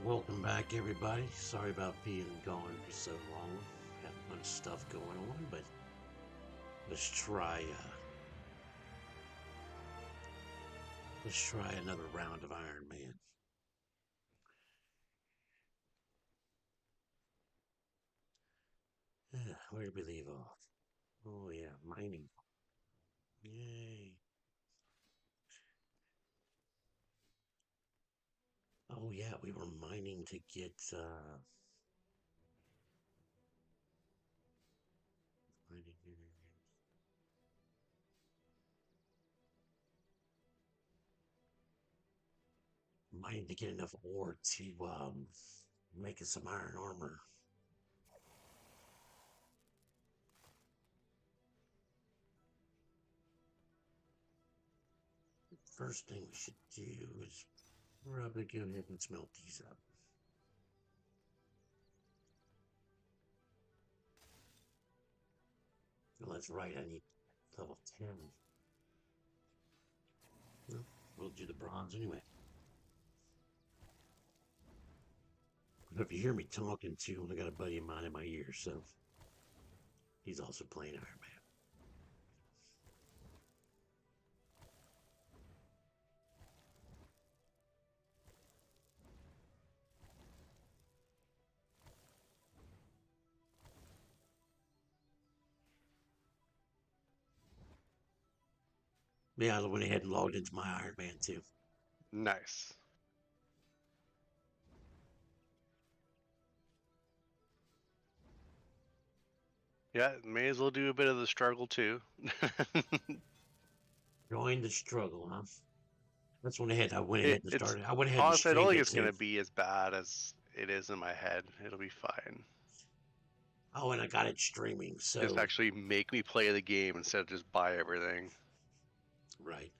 Welcome back, everybody. Sorry about being gone for so long. Had a bunch of stuff going on, but let's try. Let's try another round of Iron Man. Where did we leave off? Oh yeah, mining. Yay! Oh yeah, we were mining to get mining, mining to get enough ore to make us some iron armor. First thing we should do is probably go ahead and smelt these up. Well, that's right. I need level 10. Well, we'll do the bronze anyway. If you hear me talking too, I got a buddy of mine in my ear, so he's also playing Iron Man. Yeah, I went ahead and logged into my Iron Man too. Nice. Yeah, may as well do a bit of the struggle too. Join the struggle, huh? That's when I went ahead and It's started. I went ahead and honestly, I don't streamed think it it's too. gonna be as bad as it is in my head. It'll be fine. Oh, and I got it streaming, Just so actually make me play the game instead of just buy everything. right.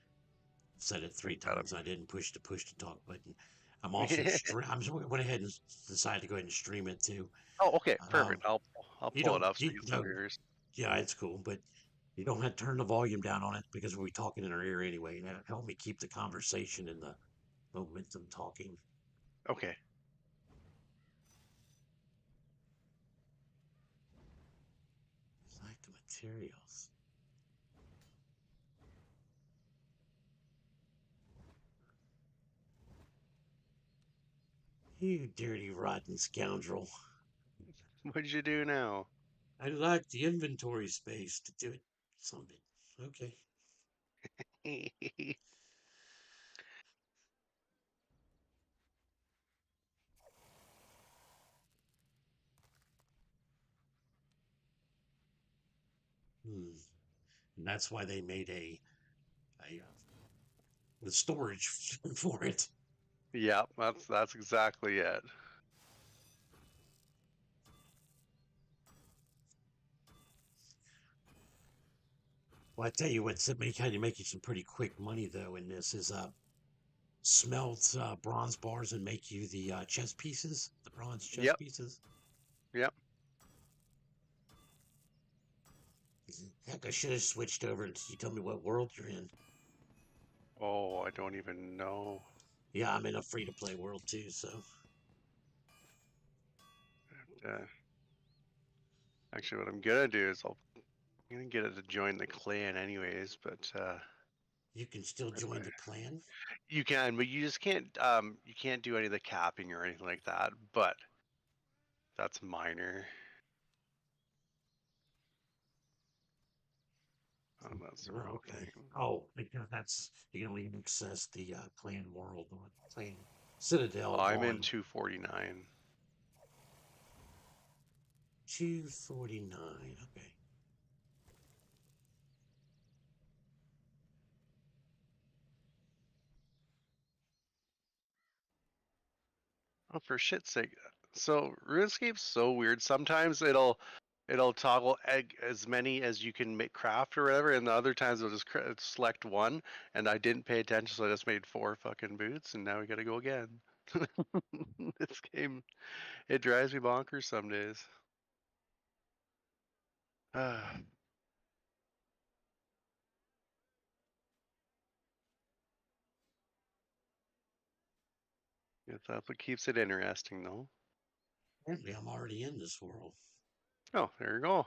Said it three Got times. I didn't push the talk button. I'm also him. stream. I went ahead and decided to go ahead and stream it too. Oh, okay, Um, perfect. I'll you pull it don't. up so you can see No, yours. yeah, it's cool, but you don't have to turn the volume down on it because we'll be talking in our ear anyway. And that'll help me keep the conversation and the momentum talking. Okay. Like the materials. You dirty, rotten scoundrel. What did you do now? I lack the inventory space to do it. Something. Okay. Hmm. And that's why they made a the storage for it. Yeah, that's exactly it. Well, I tell you what, somebody kind of making some pretty quick money though in this is smelt bronze bars and make you the chess pieces, the bronze chess Yep, pieces. yep. Heck, I should have switched over until you tell me what world you're in. Oh, I don't even know. Yeah, I'm in a free to play world too, so Uh, Actually, what I'm gonna do is I'm gonna get it to join the clan anyways, but you can still where do join the clan. you can, but you just you can't do any of the capping or anything like that. But that's minor. Oh, that's the Oh, wrong okay. thing. Oh, because that's you can only access the clan world on clan Citadel I'm in on 249. 249. Okay. Oh, for shit's sake! So RuneScape's so weird. Sometimes it'll toggle as many as you can make craft or whatever, and the other times it'll just select one. And I didn't pay attention, so I just made 4 fucking boots, and now we gotta go again. This game, it drives me bonkers some days. Guess that's what keeps it interesting, though. Apparently, I'm already in this world. Oh, there you go.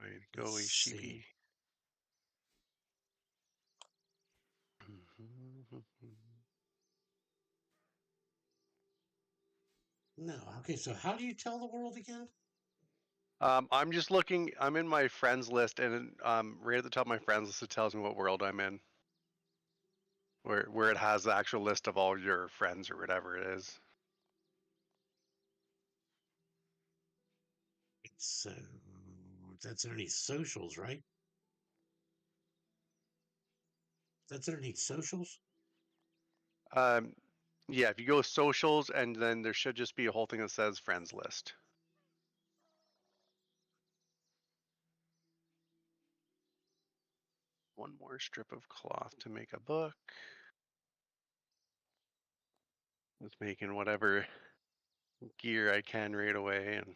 Way to Let's go, see. sheepy. No, okay, so how do you tell the world again? I'm just looking. I'm in my friends list, and right at the top of my friends list, it tells me what world I'm in, where it has the actual list of all your friends or whatever it is. So that's underneath socials, right? That's underneath socials. Um, yeah, if you go socials, and then there should just be a whole thing that says friends list. One more strip of cloth to make a book. Just making whatever gear I can right away, and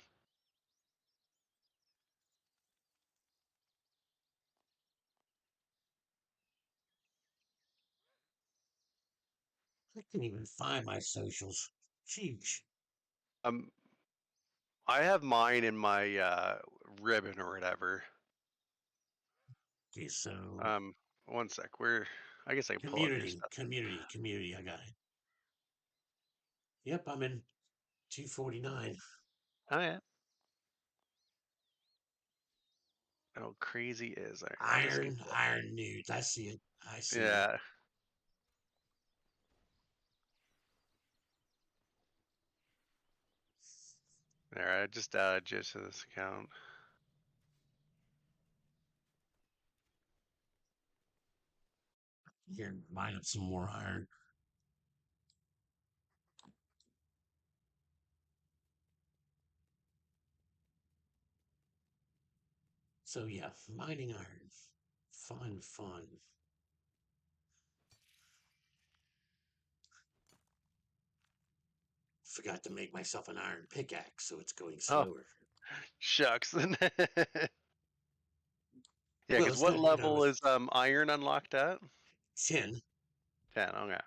I can't even find my socials. Sheesh. um, I have mine in my ribbon or whatever. Okay, so Um, one sec. Where? I guess I can pull up your community, stuff. community, community. I got it. Yep, I'm in 249. Oh yeah. Oh, crazy is I just get Iron nudes. I see it. I see it. yeah. There, I just added you to this account. Here, mine up some more iron. So yeah, mining iron. Fun, fun. Forgot to make myself an iron pickaxe, so it's going Oh, slower. shucks. Yeah, Well, because it's what not, level it's is iron unlocked at? 10. 10. Okay.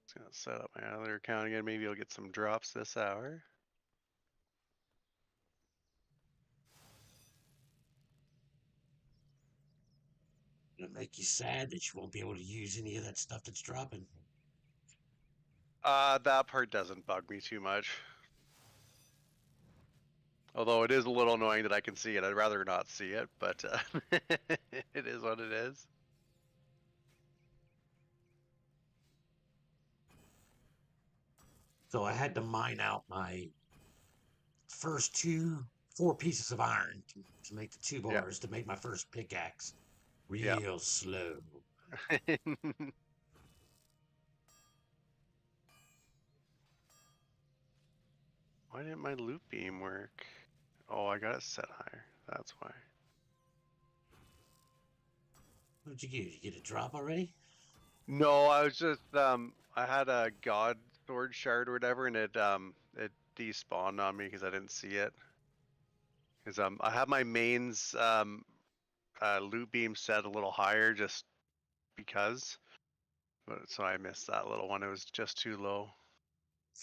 Just gonna set up my other account again. Maybe I'll get some drops this hour. It'll make you sad that you won't be able to use any of that stuff that's dropping. That part doesn't bug me too much. Although it is a little annoying that I can see it. I'd rather not see it, but it is what it is. So I had to mine out my first 4 pieces of iron to make the 2 Yeah. bars to make my first pickaxe. Yeah. Real slow. Why didn't my loop beam work? Oh, I got it set higher. That's why. What'd you get? Did you get a drop already? No, I was just I had a god sword shard or whatever, and it despawned on me because I didn't see it. Because I have my mains loot beam set a little higher just because, but so I missed that little one. It was just too low.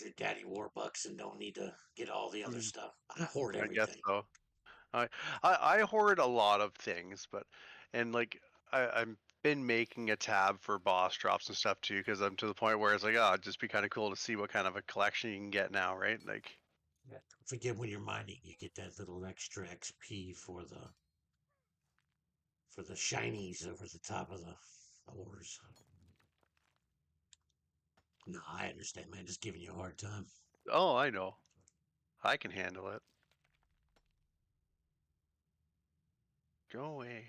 Your daddy Warbucks and don't need to get all the other Mhm. stuff. I hoard I guess everything. so. I, I hoard a lot of things, but and like I've been making a tab for boss drops and stuff too, because I'm to the point where it's like, oh, it'd just be kind of cool to see what kind of a collection you can get now, right? Like, Yeah. Don't forget when you're mining, you get that little extra XP for the shinies over the top of the ores. No, I understand, man. Just giving you a hard time. oh, I know, I can handle it. Go away.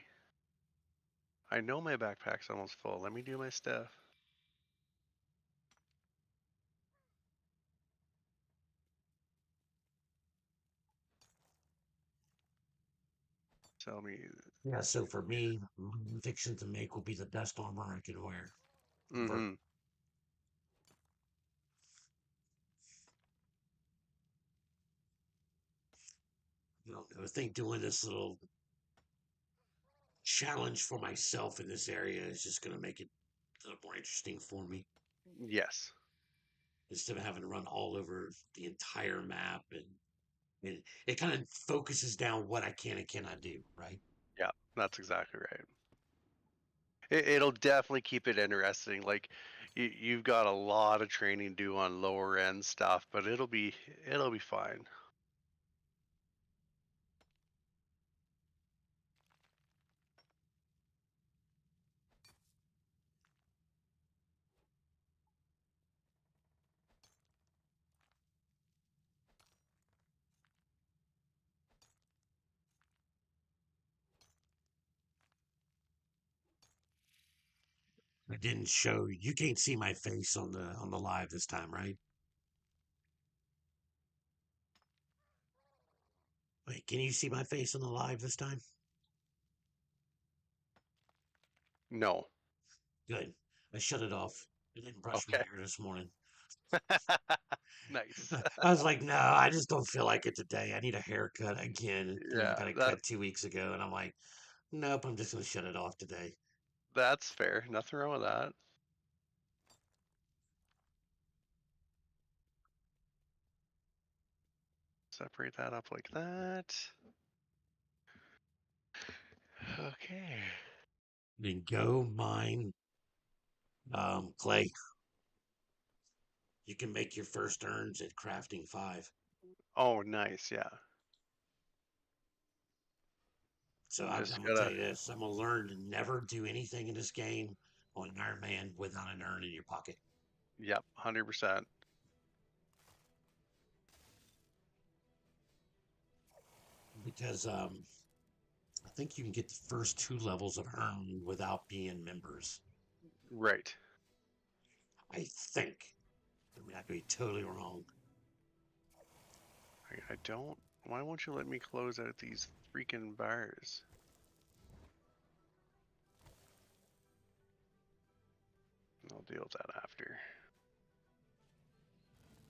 I know my backpack's almost full. Let me do my stuff. Tell me. Yeah, so for me, fiction to make will be the best armor I can wear. Ever. Mm-hmm. don't know. I think doing this little challenge for myself in this area is just going to make it a little more interesting for me Yes. instead of having to run all over the entire map and it kind of focuses down what I can and cannot do, right? Yeah, that's exactly right. It'll definitely keep it interesting. Like you've got a lot of training to do on lower end stuff, but it'll be fine. I didn't show you can't see my face on the live this time, right? Wait, can you see my face on the live this time? No. Good. I shut it off. I didn't brush my Okay. hair this morning. Nice. I was like, no, I just don't feel like it today. I need a haircut again. You know, I Yeah, got a that cut 2 weeks ago, and I'm like, nope, I'm just gonna shut it off today. that's fair. Nothing wrong with that. Separate that up like that. Okay. Then go mine clay. You can make your first earns at crafting 5. Oh, nice. Yeah. So I'm I'm just gonna tell gonna. you this: I'm gonna learn to never do anything in this game on Iron Man without an urn in your pocket Yep. 100%. because I think you can get the first 2 levels of urn without being members. Right. I think. I mean, I could be totally wrong. I don't. Why won't you let me close out these freaking bars? I'll deal with that after.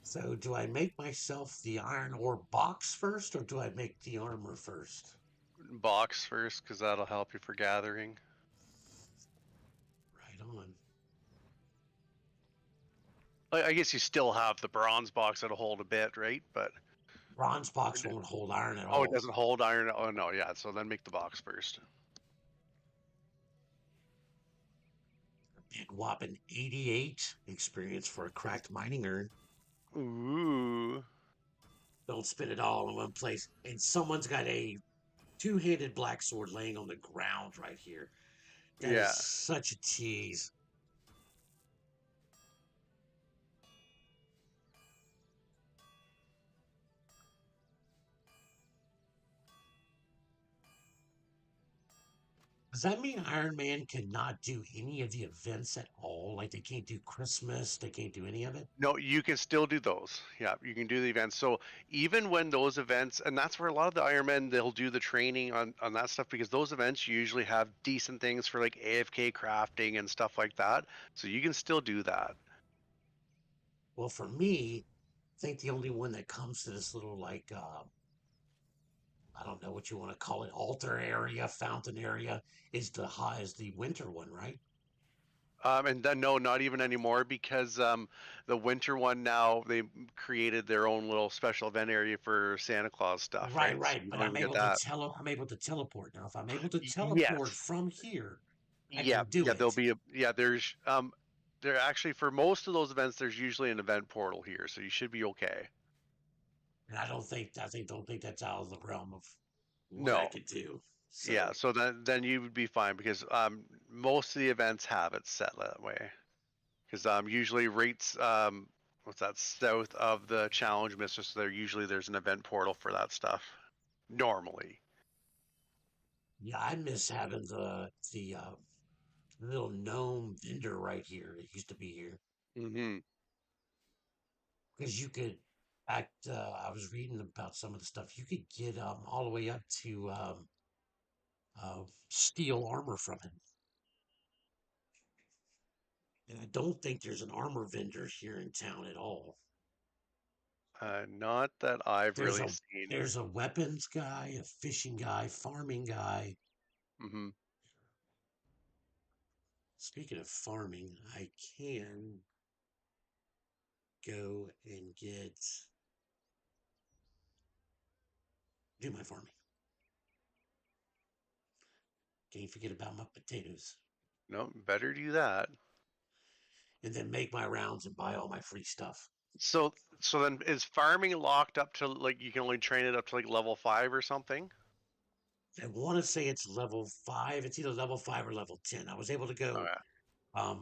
So, do I make myself the iron ore box first, or do I make the armor first? Box first, because that'll help you for gathering. Right on. I guess you still have the bronze box that'll hold a bit, right? But Bronze box won't hold iron at oh, it all. doesn't hold iron. Oh no, yeah. So then make the box first. Big whopping 88 experience for a cracked mining urn. Ooh. Don't spend it all in one place. And someone's got a two-handed black sword laying on the ground right here. That is Yeah. such a tease. Does that mean Iron Man cannot do any of the events at all? Like they can't do Christmas, they can't do any of it? No, you can still do those. Yeah, you can do the events. So even when those events, and that's where a lot of the Ironmen they'll do the training on that stuff because those events usually have decent things for like AFK crafting and stuff like that. So you can still do that. Well, for me, I think the only one that comes to this little like I don't know what you want to call it, altar area, fountain area, is the winter one, right? And then no, not even anymore because the winter one now they created their own little special event area for Santa Claus stuff, Right, right? So right. you But don't even get that. I'm able to teleport now. If I'm able to teleport Yes. from here, I Yeah, can do yeah, there'll it. be a yeah, there's there actually for most of those events there's usually an event portal here, so you should be okay. And don't think that's out of the realm of what I No. could do. Yeah, So so then you would be fine because most of the events have it set that way. Because usually rates what's that south of the challenge mistress so there's an event portal for that stuff normally. yeah, I miss having the little gnome vendor right here that used to be here Mhm. because you could act. I was reading about some of the stuff you could get all the way up to steel armor from him. And I don't think there's an armor vendor here in town at all. Not that I've There's really a seen. there's a weapons guy, a fishing guy, farming guy. Hmm. Speaking of farming, I can go and do my farming. Can't forget about my potatoes. No, better do that. And then make my rounds and buy all my free stuff. So then is farming locked up to like you can only train it up to like level 5 or something? I want to say it's level 5. It's either level 5 or level 10. I was able to Oh go yeah.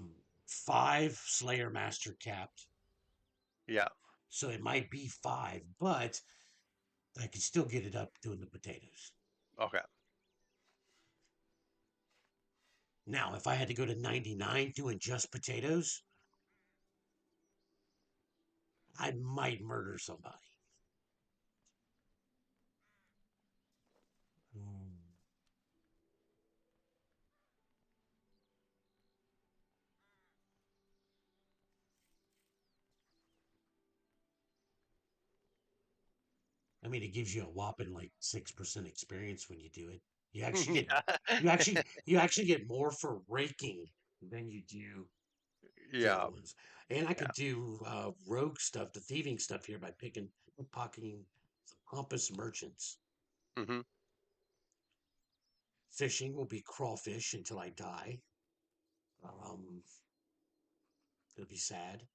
5 Slayer Master capped. Yeah. So it might be 5, but I could still get it up doing the potatoes. Okay. Now, if I had to go to 99 doing just potatoes, I might murder somebody. Mm. I mean, it gives you a whopping like 6% experience when you do it. You actually get you Yeah. actually you actually get more for raking than you do the other Yeah. ones. And I Yeah. could do rogue stuff, the thieving stuff here by pocketing the pompous merchants. Hmm. Fishing will be crawfish until I die. Um, it'll be sad.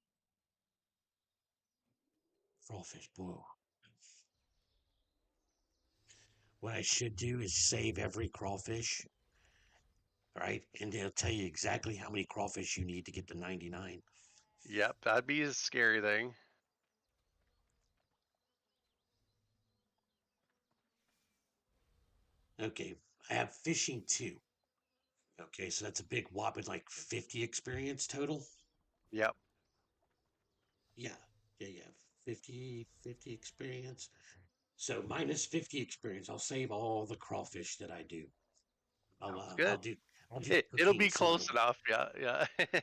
Crawfish, whoa. What I should do is save every crawfish, right? And they'll tell you exactly how many crawfish you need to get to 99. Yep, that'd be a scary thing. Okay, I have fishing too. Okay, so that's a big whopping like 50 experience total. Yep. Yeah, yeah. 50 experience. So minus 50 experience, I'll save all the crawfish that I do. I'll Sounds uh, I'll good. do I'll do It'll cooking be some of close the enough. Yeah. Yeah.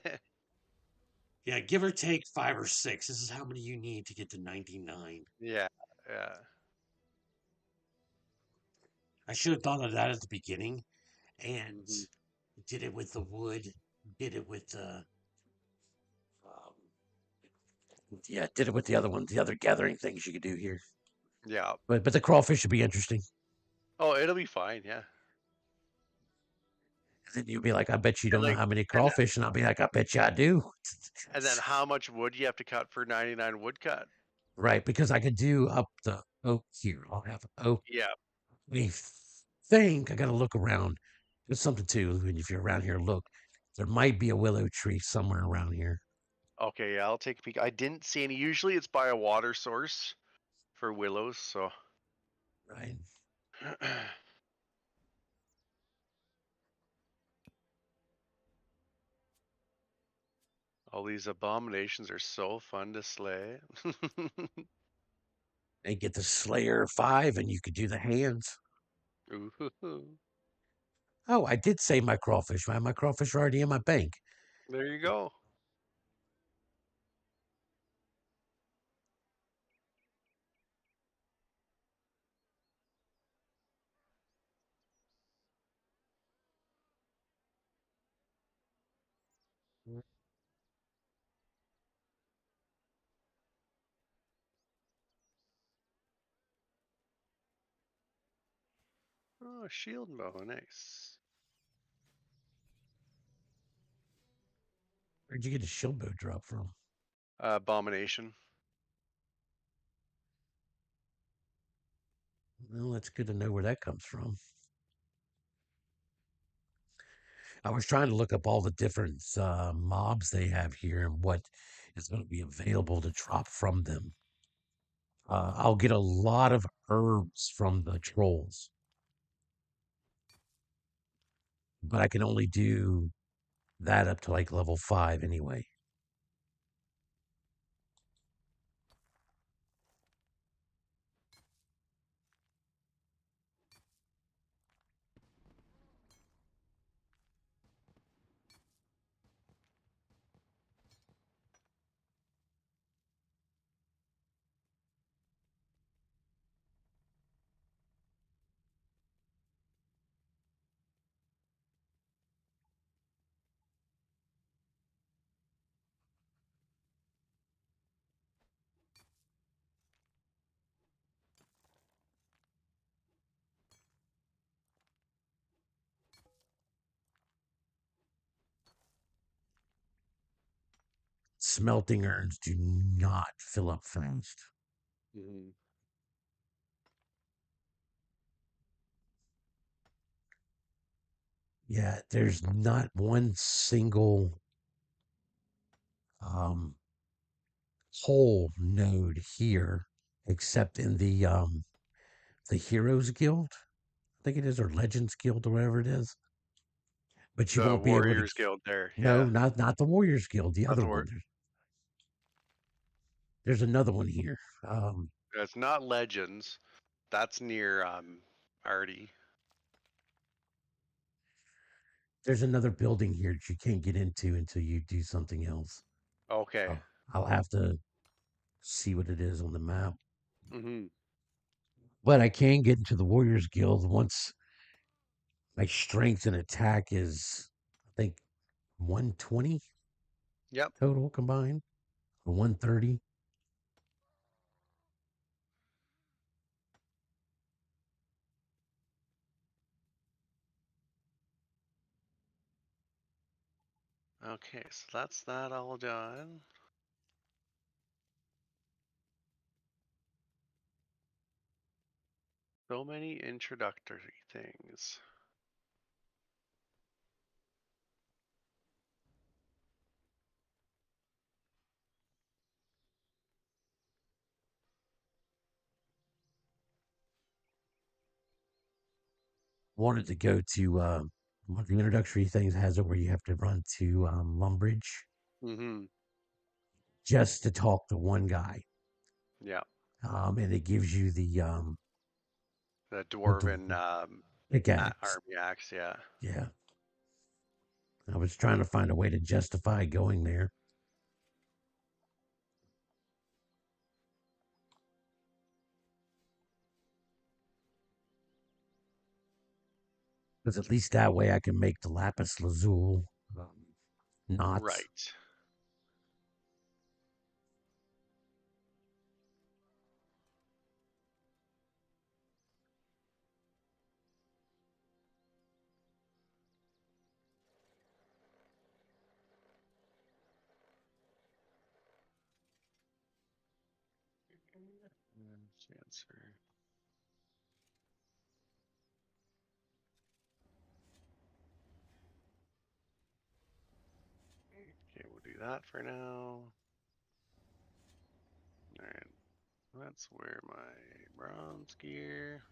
yeah, give or take 5 or 6. This is how many you need to get to 99. Yeah. Yeah. I should have thought of that at the beginning and Hmm. did it with the wood, did it with the um, yeah, did it with the other one, the other gathering things you could do here. Yeah. But the crawfish should be interesting. Oh, it'll be fine. Yeah. And then you'll be like, I bet you And don't know like, how many and crawfish, and I'll be like, I bet you I do. and then how much wood you have to cut for 99 wood cut? Right, because I could do up the oak here. I'll have oak. Yeah. I think I got to look around. There's something too. And if you're around here, look. There might be a willow tree somewhere around here. Okay. Yeah. I'll take a peek. I didn't see any. Usually it's by a water source for willows. So. Right. All these abominations are so fun to slay. And get the Slayer 5, and you could do the hands. Ooh, Oh, I did save my crawfish. My crawfish are already in my bank. there you go. Oh, shield bow, nice. Where'd you get a showboat drop from? Abomination. Well, that's good to know where that comes from. I was trying to look up all the different mobs they have here and what is going to be available to drop from them. I'll get a lot of herbs from the trolls, but I can only do that up to like level 5 anyway. smelting urns do not fill up fast. Mhm. Yeah, there's not one single um, whole node here except in the Heroes Guild, I think it is, or Legends Guild, or whatever it is. But you The won't be able to. Warriors Guild there, No, yeah. not the Warriors Guild. The Not other the one. war. There's another one here. Um, It's not Legends. That's near Artie. there's another building here that you can't get into until you do something else. Okay. So I'll have to see what it is on the map. Mhm. But I can get into the Warriors Guild once my strength and attack is, I think, 120 Yep. total combined, or 130. Okay, so that's that all done. So many introductory things. Wanted to go to one of the introductory things has it where you have to run to Lumbridge Mhm. just to talk to one guy. Yeah. And it gives you The the dwarven pickaxe. army axe, yeah. Yeah. I was trying to find a way to justify going there. Because at least that way I can make the lapis lazuli knots. Right. Answer. Okay, we'll do that for now. Alright. Let's wear my bronze gear.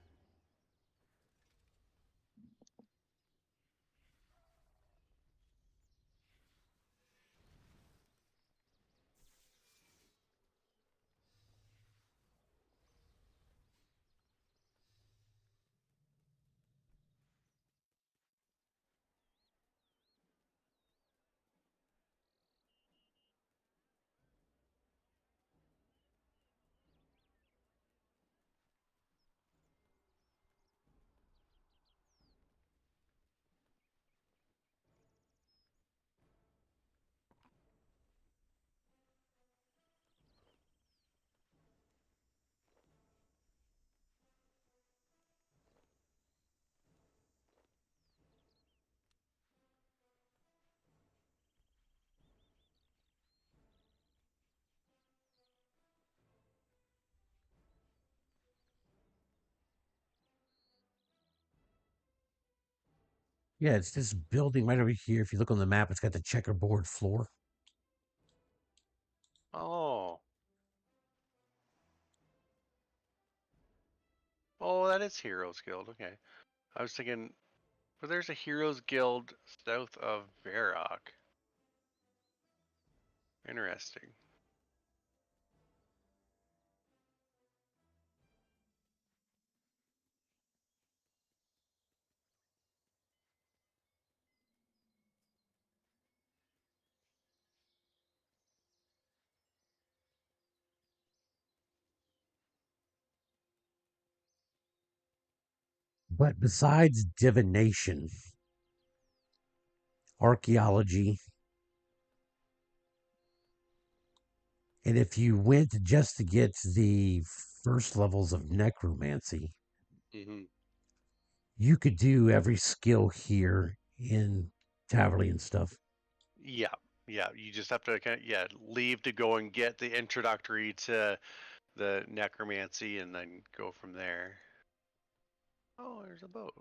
Yeah, it's this building right over here. If you look on the map, it's got the checkerboard floor. Oh. Oh, that is Heroes Guild. Okay. I was thinking, but there's a Heroes Guild south of Varrock. Interesting. But besides divination, archaeology, and if you went just to get the first levels of necromancy, Hmm. you could do every skill here in Taverly and stuff. Yeah. Yeah, you just have to kind of, yeah, leave to go and get the introductory to the necromancy and then go from there. Oh, there's a boat.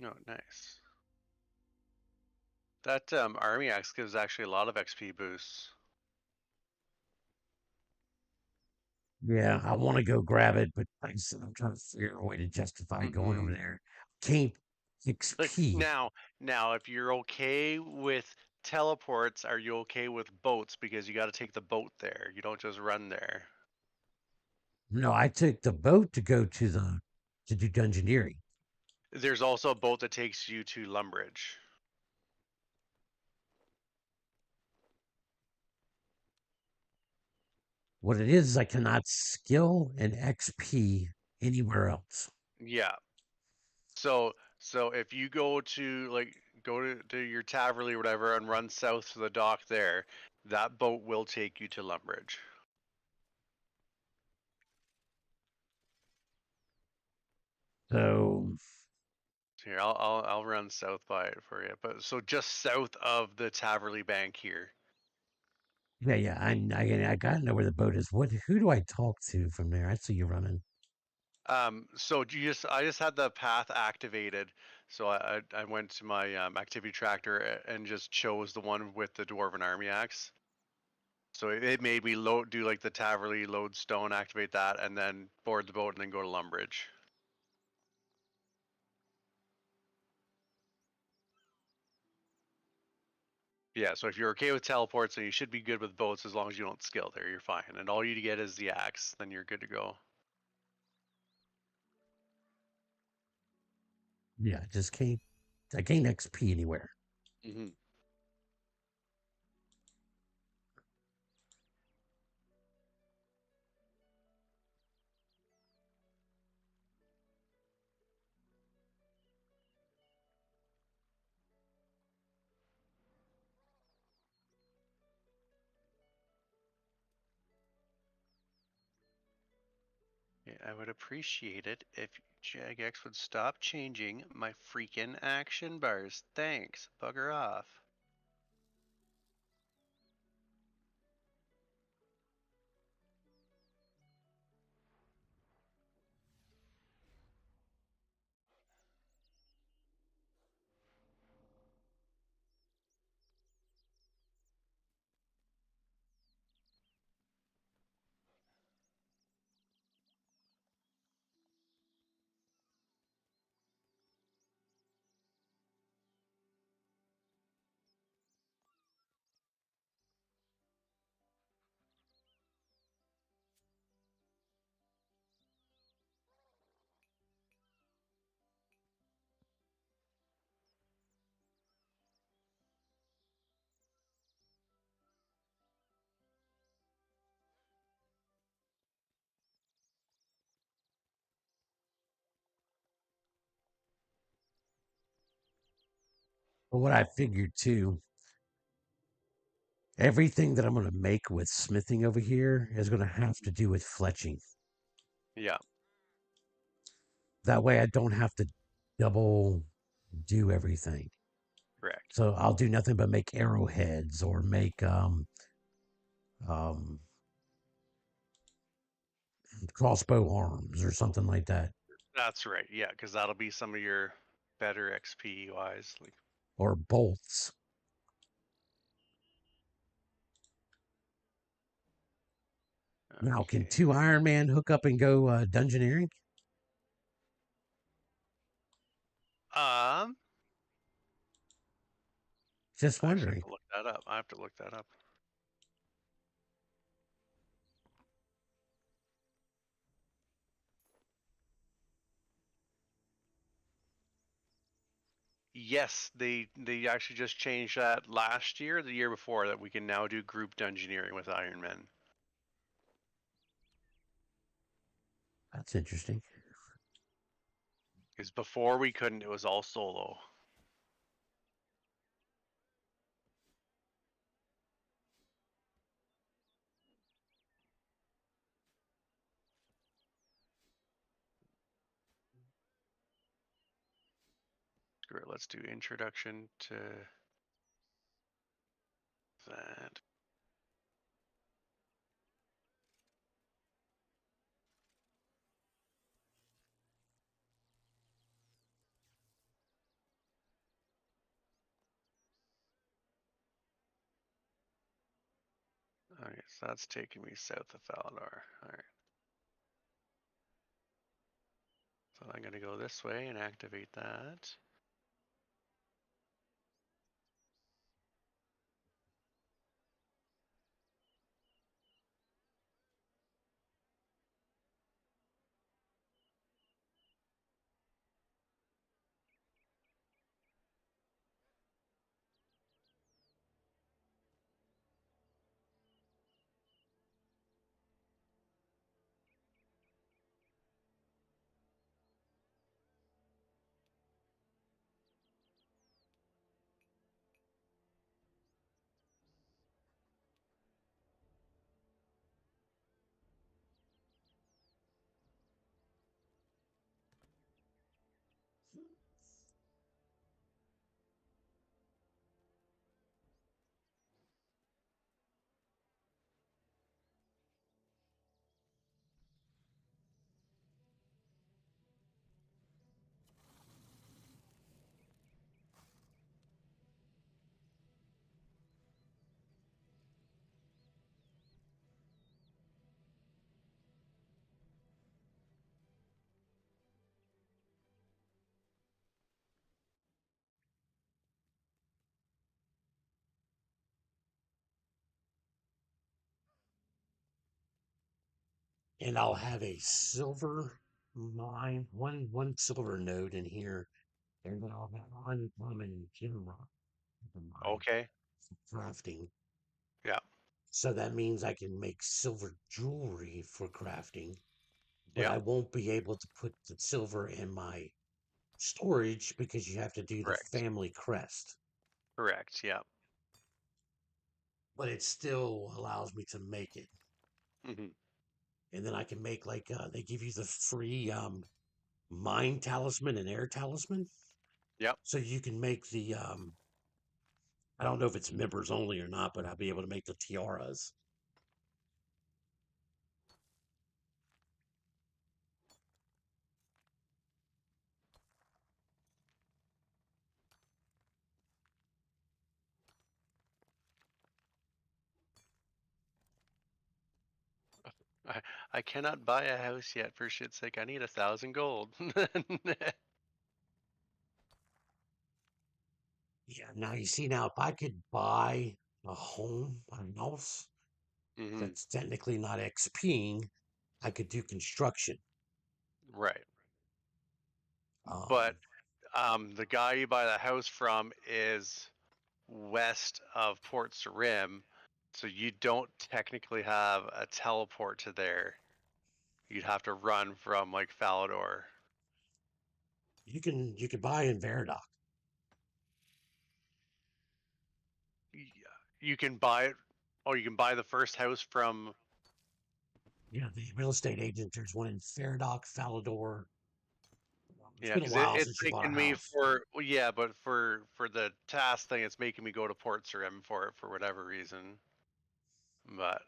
Oh, nice. That army axe gives actually a lot of XP boosts. Yeah, I want to go grab it, but like I said, I'm trying to figure a way to justify going over Mm-hmm. there. Can't Like XP. now, if you're okay with teleports, are you okay with boats? Because you got to take the boat there. You don't just run there. No, I took the boat to go to do dungeoneering. There's also a boat that takes you to Lumbridge. What it is I cannot skill an XP anywhere else. Yeah. So if you go to to your Taverley or whatever and run south to the dock there, that boat will take you to Lumbridge. So Here, I'll run south by it for you. But so just south of the Taverley Bank here. yeah, I gotta know where the boat is. Who do I talk to from there? I see you running. So I just had the path activated. So I went to my activity tractor and just chose the one with the Dwarven Army Axe. So it made me do like the Taverley lodestone, activate that, and then board the boat and then go to Lumbridge. Yeah, so if you're okay with teleports, then you should be good with boats as long as you don't skill there. You're fine, and all you get is the axe. Then you're good to go. Yeah, I can't XP anywhere. Hmm. Yeah, I would appreciate it if Jagex would stop changing my freaking action bars. Thanks. Bugger off. But what I figured too, everything that I'm gonna make with smithing over here is gonna have to do with fletching. Yeah, That way I don't have to double do everything. correct. So I'll do nothing but make arrowheads or make um crossbow arms or something like that. That's right. Yeah, because that'll be some of your better XP wise. Like, Or bolts. Now, can okay. two Iron Man hook up and go dungeoneering? Um, Just I actually have wondering. to look that up. I have to look that up. Yes, they actually just changed that last year, the year before, that we can now do group dungeoneering with Ironman. That's interesting. Because before we couldn't, it was all solo. Screw it, let's do introduction to that. Okay, so that's taking me south of Falador. Alright. So I'm gonna go this way and activate that. And I'll have a silver mine, one silver node in here, and then I'll have uncommon gem rock in mine Okay. for crafting. Yeah. So that means I can make silver jewelry for crafting, but Yeah. I won't be able to put the silver in my storage because you have to do the Correct. family crest. Correct. Yeah. But it still allows me to make it. Hmm. And then I can make like they give you the free mine talisman and air talisman. Yep. So you can make the I don't know if it's members only or not, but I'll be able to make the tiaras. I, I cannot buy a house yet, for shit's sake. I need 1,000 gold. Yeah, now you see now if I could buy a home, a house Hmm. that's technically not XPing, I could do construction. Right. But Um, the guy you buy the house from is west of Port Sarim, so you don't technically have a teleport to there. You'd have to run from like Falador. you can buy in Veridoc. You can buy it. Oh, you can buy the first house from. Yeah, the real estate agent. There's one in Veridoc, Falador. It's Yeah, been a because while it's since you bought a making me house. for. Well, yeah, but for the task thing, it's making me go to Port Sarim for it for whatever reason. But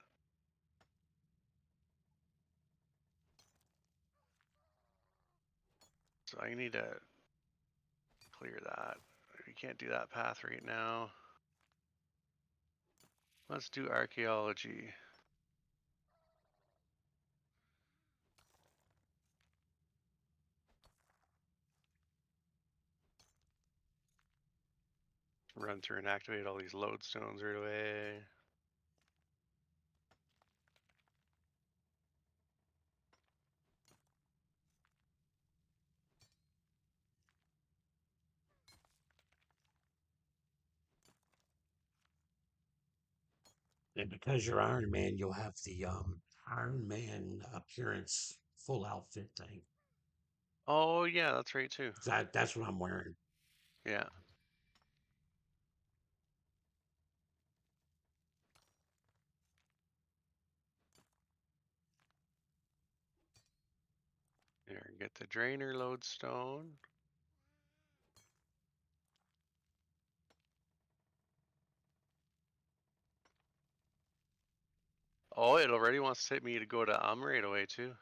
so I need to clear that. You can't do that path right now. Let's do archaeology. Run through and activate all these lodestones right away. And because you're Iron Man, you'll have the Iron Man appearance full outfit thing. Oh yeah, that's right too. That's what I'm wearing. Yeah. Here, get the drainer lodestone. Oh, it already wants me to go to right away too.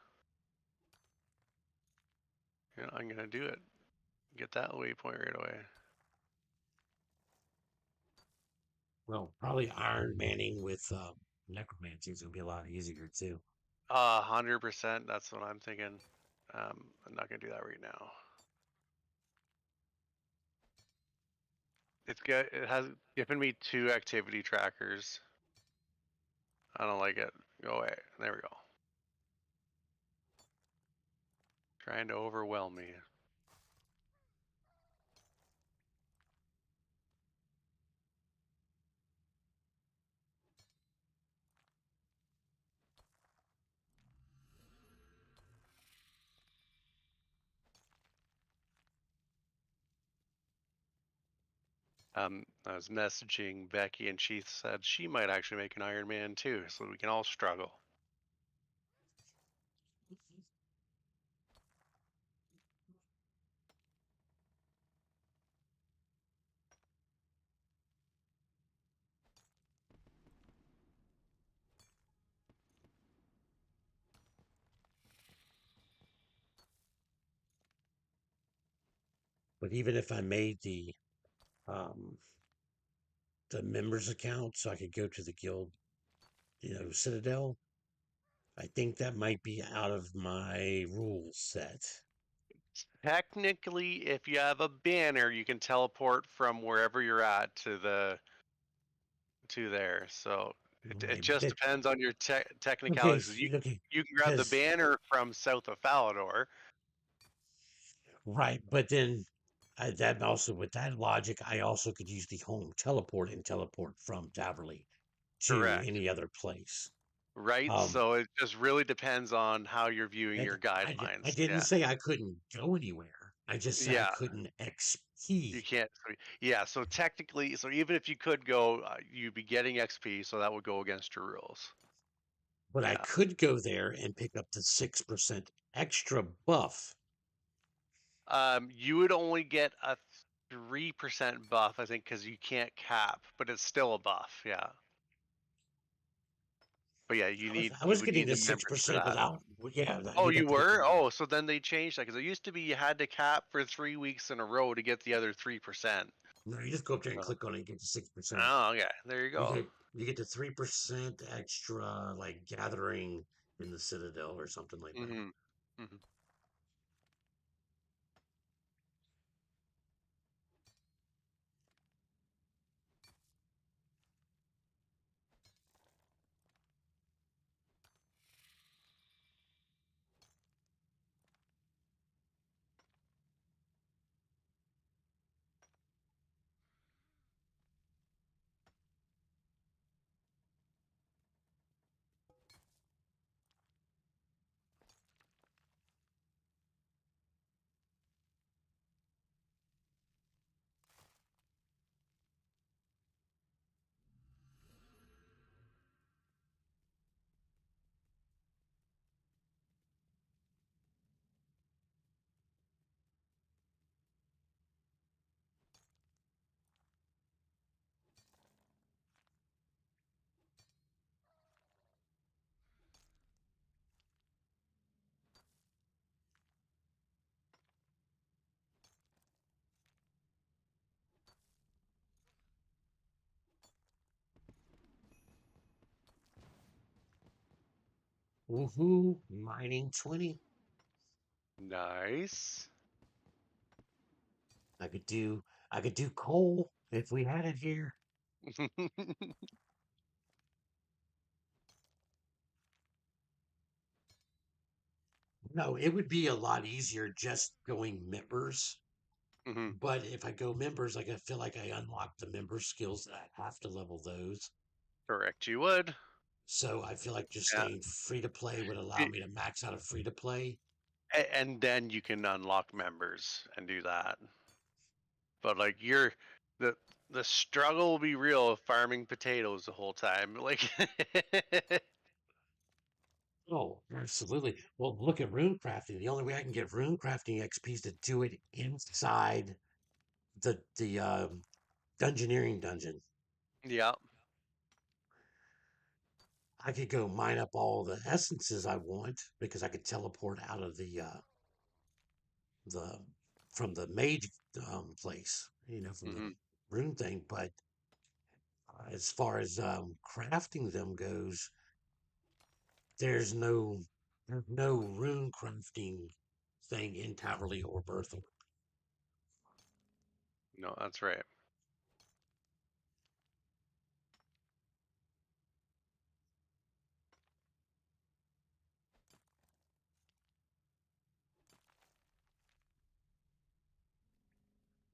Yeah, I'm gonna do it. Get that waypoint right away. Well, probably Iron Manning with necromancy is gonna be a lot easier too. 100%. That's what I'm thinking. I'm not gonna do that right now. It's good. It has given me 2 activity trackers. I don't like it. Go away. There we go. Trying to overwhelm me. I was messaging Becky and she said she might actually make an Iron Man too, so we can all struggle. But even if I made um, the members account so I could go to the guild, Citadel, I think that might be out of my rule set. Technically, if you have a banner, you can teleport from wherever you're at to there. So it Right, but just depends on your okay, technicalities. okay, You can grab the because banner from south of Falador. right, but then that also with that logic, I also could use the home teleport and teleport from Taverley to Correct. any other place. Right. Um, So it just really depends on how you're viewing and your I guidelines. didn't Yeah. say I couldn't go anywhere. I just said I Yeah. couldn't You XP, can't. Yeah. So technically, so even if you could go, you'd be getting XP. So that would go against your rules. but I Yeah. could go there and pick up the 6% extra buff. You would only get a 3% buff, I think, because you can't cap, but it's still a buff. Yeah. But yeah, I you was would getting need the the six members for percent that. without. Yeah, Oh, you you got to get the. were? Oh, so then they changed that because it used to be you had to cap for 3 weeks in a row to get the other 3%. No, you just go up there and So, click on it and get the 6%. oh, okay. There you You go. get you get the 3% extra like gathering in the Citadel or something like that. Mm-hmm. Mm-hmm. Woohoo! Mining 20. Nice. I could do I could do coal if we had it here. No, it would be a lot easier just going members. hmm But if I go members, like I feel like I unlock the member skills that I have to level those. Correct, you would. So I feel like just Yeah. staying free to play would allow Y- me to max out a free to play. And then you can unlock members and do that. But like you're the the struggle will be real farming potatoes the whole time. Like Oh, absolutely. Well, look at rune crafting. The only way I can get rune crafting XP is to do it inside the dungeoneering dungeon. yeah. I could go mine up all the essences I want because I could teleport out of the from the mage place, from the Hmm. rune thing. But as far as crafting them goes, there's no rune crafting thing in Taverley or Berthel. No, that's right.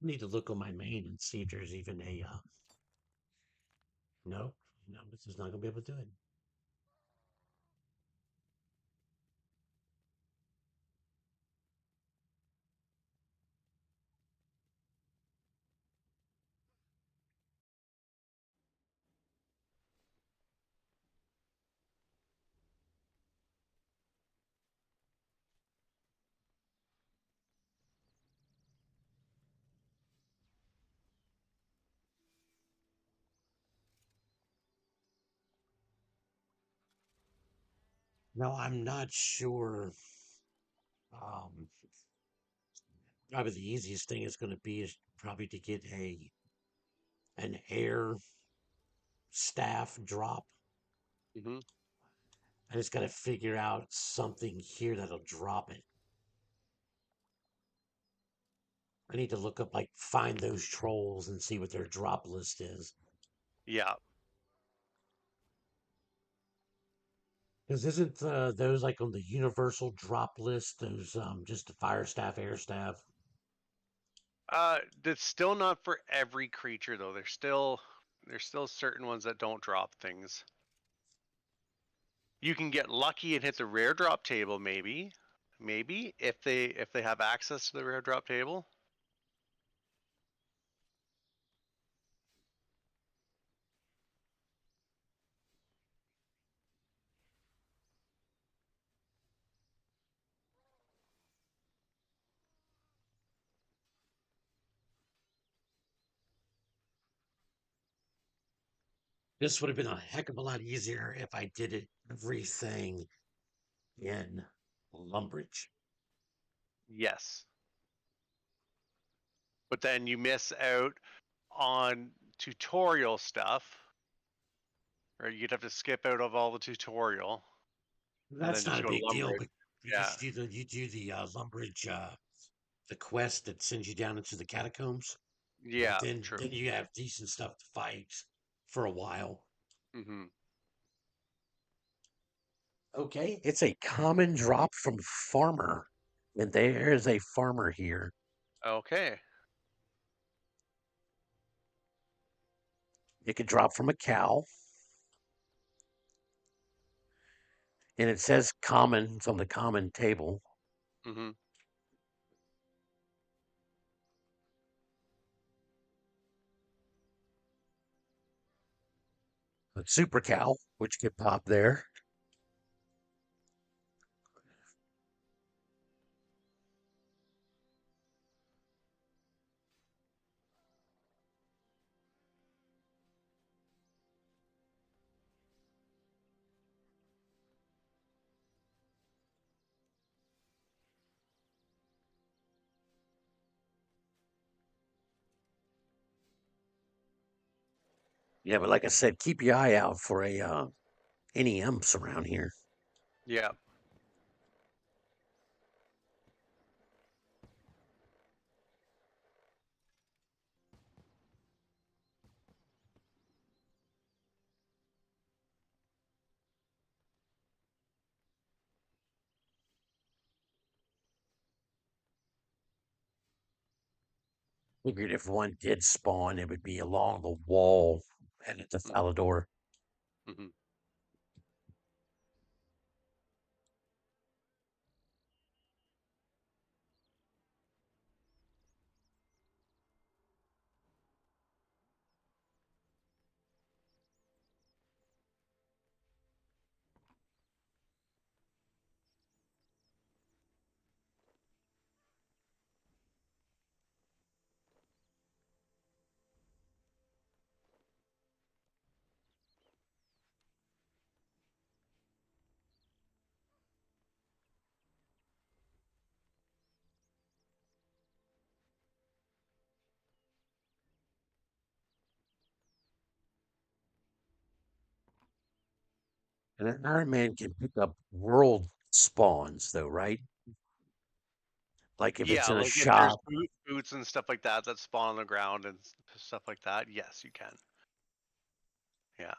I need to look on my main and see if there's even a no, no, this is not gonna be able to do it. No, I'm not sure. Um, Probably the easiest thing is going to be is probably to get an air staff drop. Hmm. I just got to figure out something here that'll drop it. I need to look up, like, find those trolls and see what their drop list is. Yeah. Because isn't those like on the universal drop list? Those just the fire staff, air staff. That's still not for every creature though. There's still certain ones that don't drop things. You can get lucky and hit the rare drop table, maybe if they have access to the rare drop table. This would have been a heck of a lot easier if I did it everything in Lumbridge. Yes, but then you miss out on tutorial stuff, or you'd have to skip out of all the tutorial and then That's not just a go to big deal, Lumbridge. but Yeah, because you do the Lumbridge the quest that sends you down into the catacombs, but yeah, then true. then you have decent stuff to fight for a while. Hmm. Okay, it's a common drop from farmer, and there is a farmer here. Okay. It could drop from a cow, and it says common. It's on the common table. Hmm. A super cow, which could pop there. Yeah, but like I said, keep your eye out for a any imps around here. Yeah. Figured if one did spawn, it would be along the wall and at the Hmm. Falador. Hmm. And an Iron Man can pick up world spawns, though, right? Like if it's Yeah, in a like if there's shop. boots and stuff like that that spawn on the ground and stuff like that, yes, you can. Yeah.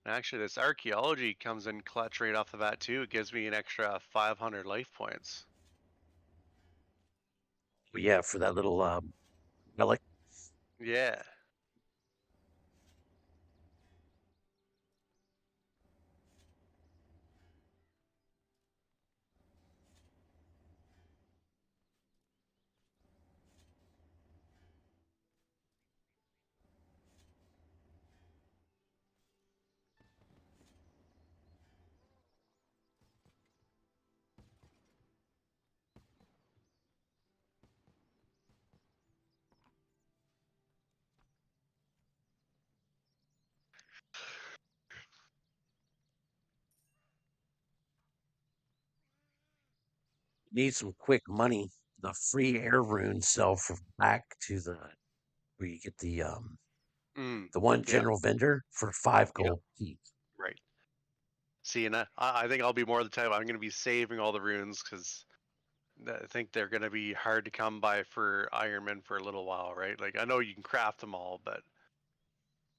Actually, this archaeology comes in clutch right off the bat too. It gives me an extra 500 life points. Yeah, for that little relic. Yeah. Need some quick money. The free air runes sell for back to where you get Mm. the one Yeah. general vendor for five Yeah. gold each. Right. See, and I think I'll be more the type I'm going to be saving all the runes because I think they're going to be hard to come by for Ironman for a little while, right? Like I know you can craft them all, but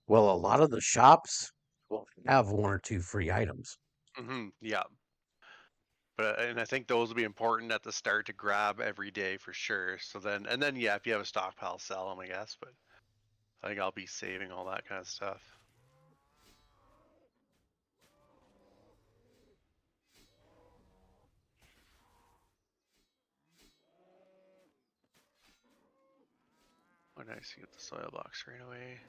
Well, a lot of the shops will have one or two free items. yeah. But and I think those will be important at the start to grab every day for sure. So then and then yeah, if you have a stockpile, sell them, I guess. But I think I'll be saving all that kind of stuff. Oh, nice, you get the soil box right away.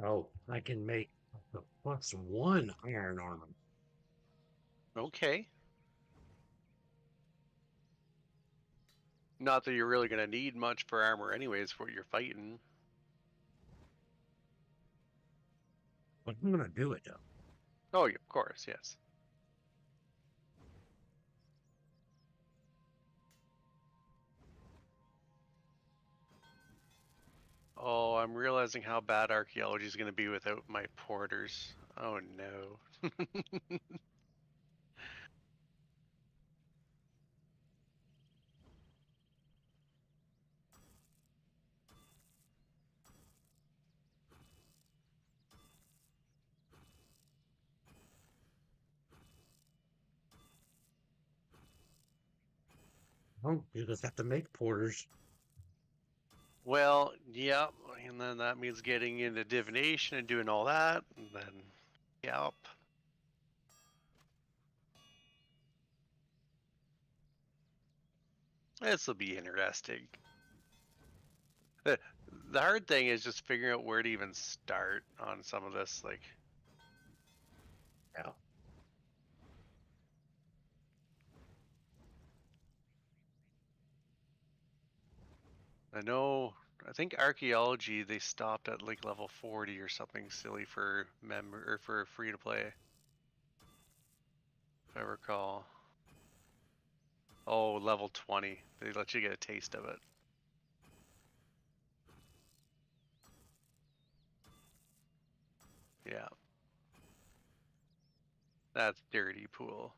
Oh, I can make the +1 iron armor. Okay. Not that you're really going to need much for armor anyways for what you're fighting. But I'm gonna do it though. Oh, yeah, of course, yes. Oh, I'm realizing how bad archaeology is going to be without my porters. Oh no. Oh, you just have to make porters. Well, yep, and then that means getting into divination and doing all that, and then, yep. This will be interesting. The hard thing is just figuring out where to even start on some of this. Like, Yeah. I think archaeology they stopped at like level 40 or something silly for member or for free to play, if I recall. Oh, level 20. They let you get a taste of it. Yeah, that's dirty pool.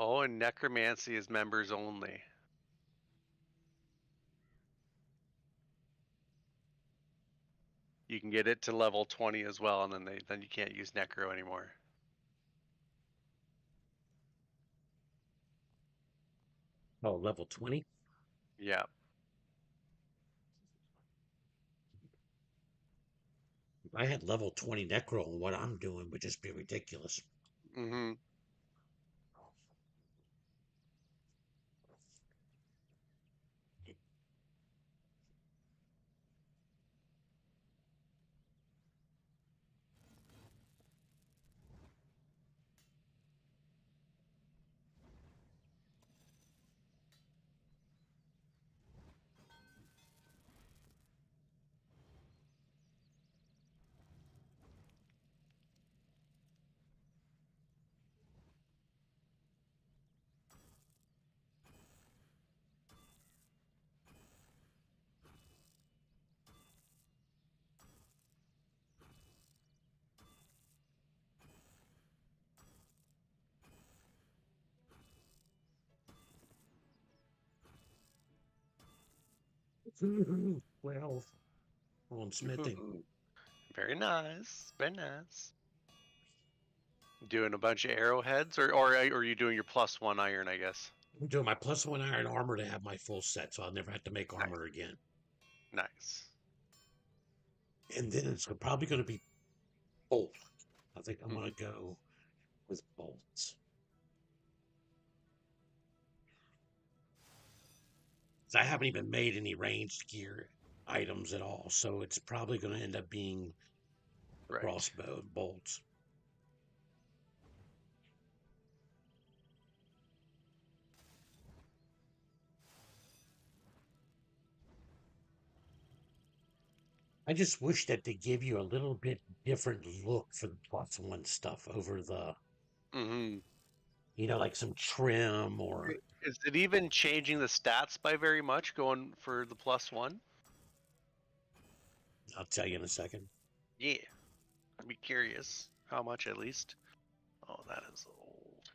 Oh, and necromancy is members only. You can get it to level 20 as well, and then you can't use necro anymore. Oh, level 20. Yeah. If I had level 20 necro, and what I'm doing would just be ridiculous. Mm-hmm. Well, on smithing. Very nice. Very nice. Doing a bunch of arrowheads, or are you doing your +1 iron? I guess. I'm doing my +1 iron armor to have my full set, so I'll never have to make Nice. armor again. Nice. And then it's probably going to be bolt. I think I'm going Mm-hmm. to go with bolts. I haven't even made any ranged gear items at all, so it's probably going to end up being a Right. crossbow bolts. I just wish that they give you a little bit different look for the +1 stuff over the, Mm-hmm. like some trim or. Is it even changing the stats by very much going for the +1? I'll tell you in a second. Yeah. I'd be curious. How much at least? Oh, that is old.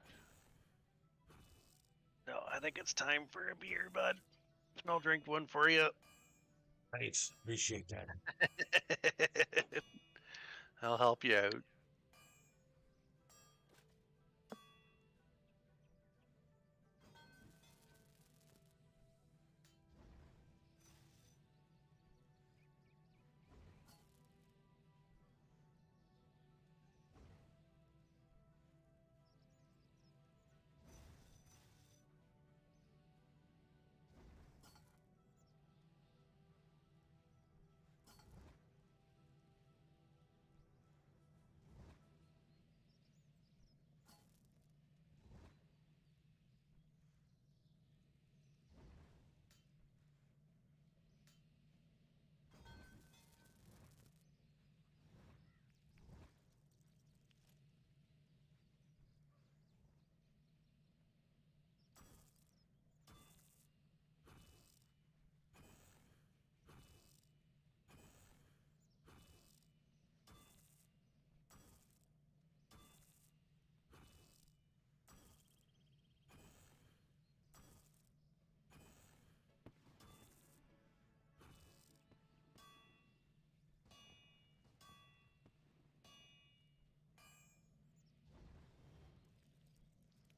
No, I think it's time for a beer, bud. I'll drink one for you. Thanks. Appreciate that. I'll help you out.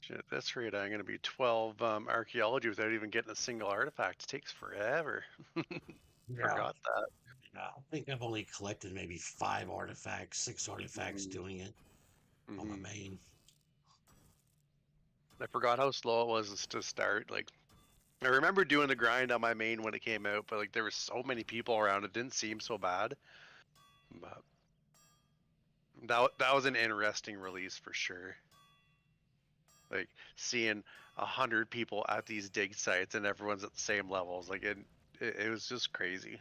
Shit, at this rate, I'm going to be 12 archaeology without even getting a single artifact. It takes forever. Yeah. Forgot that. Yeah. I think I've only collected maybe 5 artifacts, 6 artifacts Mm-hmm. doing it on my Mm-hmm. main. I forgot how slow it was to start. Like, I remember doing the grind on my main when it came out, but like there were so many people around, it didn't seem so bad. But that was an interesting release for sure. Like seeing 100 people at these dig sites and everyone's at the same levels. Like it was just crazy.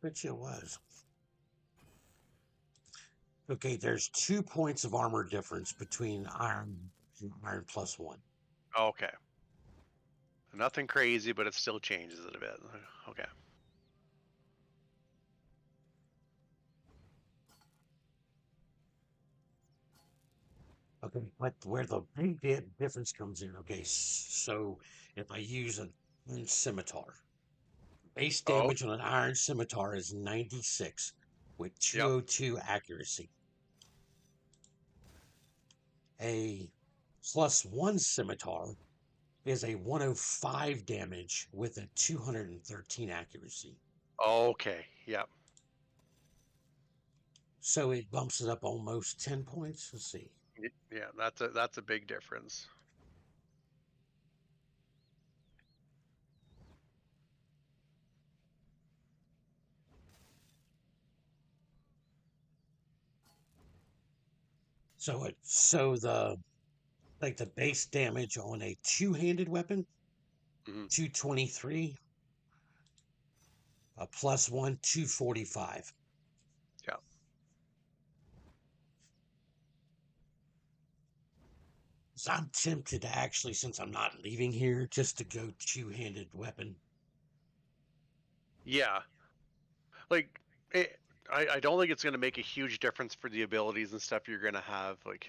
Which it was. Okay, there's 2 points of armor difference between iron and iron plus 1. Okay, nothing crazy, but it still changes it a bit. Okay. Okay, but where the big difference comes in, okay, so if I use an iron scimitar, base Oh, damage on an iron scimitar is 96 with yep. 202 accuracy. A +1 scimitar is a 105 damage with a 213 accuracy. Okay, yep. So it bumps it up almost 10 points. Let's see. Yeah, that's a big difference. So the like the base damage on a two-handed weapon, Hmm. 223, a +1, 245. Yeah. So I'm tempted to actually, since I'm not leaving here, just to go two-handed weapon. Yeah. Like I don't think it's going to make a huge difference for the abilities and stuff you're going to have. Like,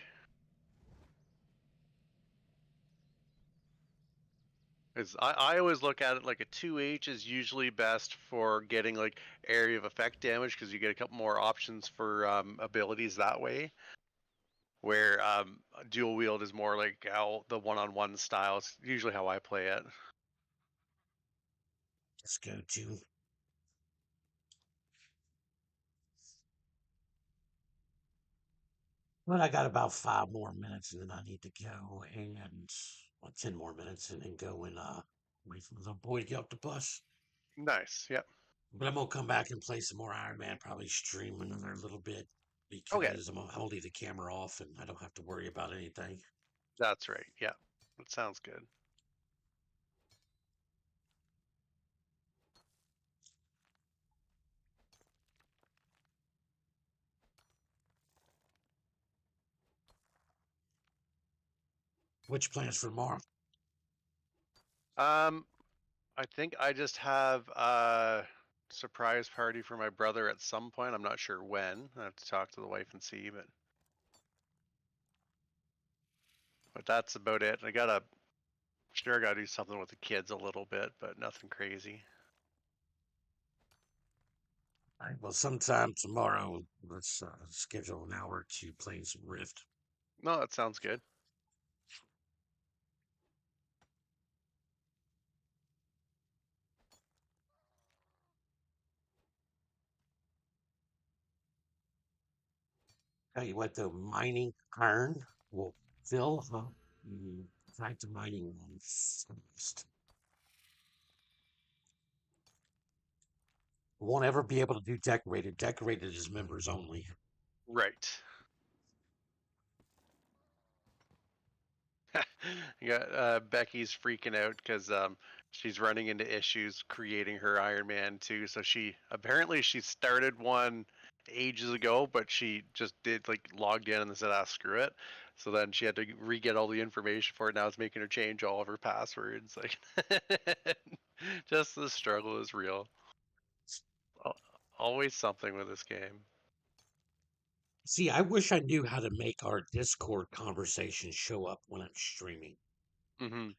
I always look at it like a 2H is usually best for getting like area of effect damage because you get a couple more options for abilities that way. Where dual wield is more like how the one-on-one style. It's usually how I play it. Let's go to. But I got about 5 more minutes and then I need to go and 10 more minutes and then go and wait for the boy to get off the bus. Nice. Yep. But I'm gonna come back and play some more Iron Man, probably stream another little bit Okay. because I'm gonna leave the camera off and I don't have to worry about anything. That's right. Yeah. That sounds good. Which plans for tomorrow? Um, I think I just have a surprise party for my brother at some point. I'm not sure when. I have to talk to the wife and see, but But that's about it. Sure, I gotta do something with the kids a little bit, but nothing crazy. All right, well, sometime tomorrow, let's schedule an hour to play some Rift. No, that sounds good. Tell you what, though, mining iron will fill up the fact of mining one fast. Won't ever be able to do decorated. Decorated is members only. Right. Yeah, Becky's freaking out because she's running into issues creating her Iron Man too. So she started one ages ago, but she just did like logged in and said, "Ah, screw it." So then she had to re-get all the information for it. Now it's making her change all of her passwords. Like, just the struggle is real. Always something with this game. See, I wish I knew how to make our Discord conversation show up when I'm streaming, Hmm.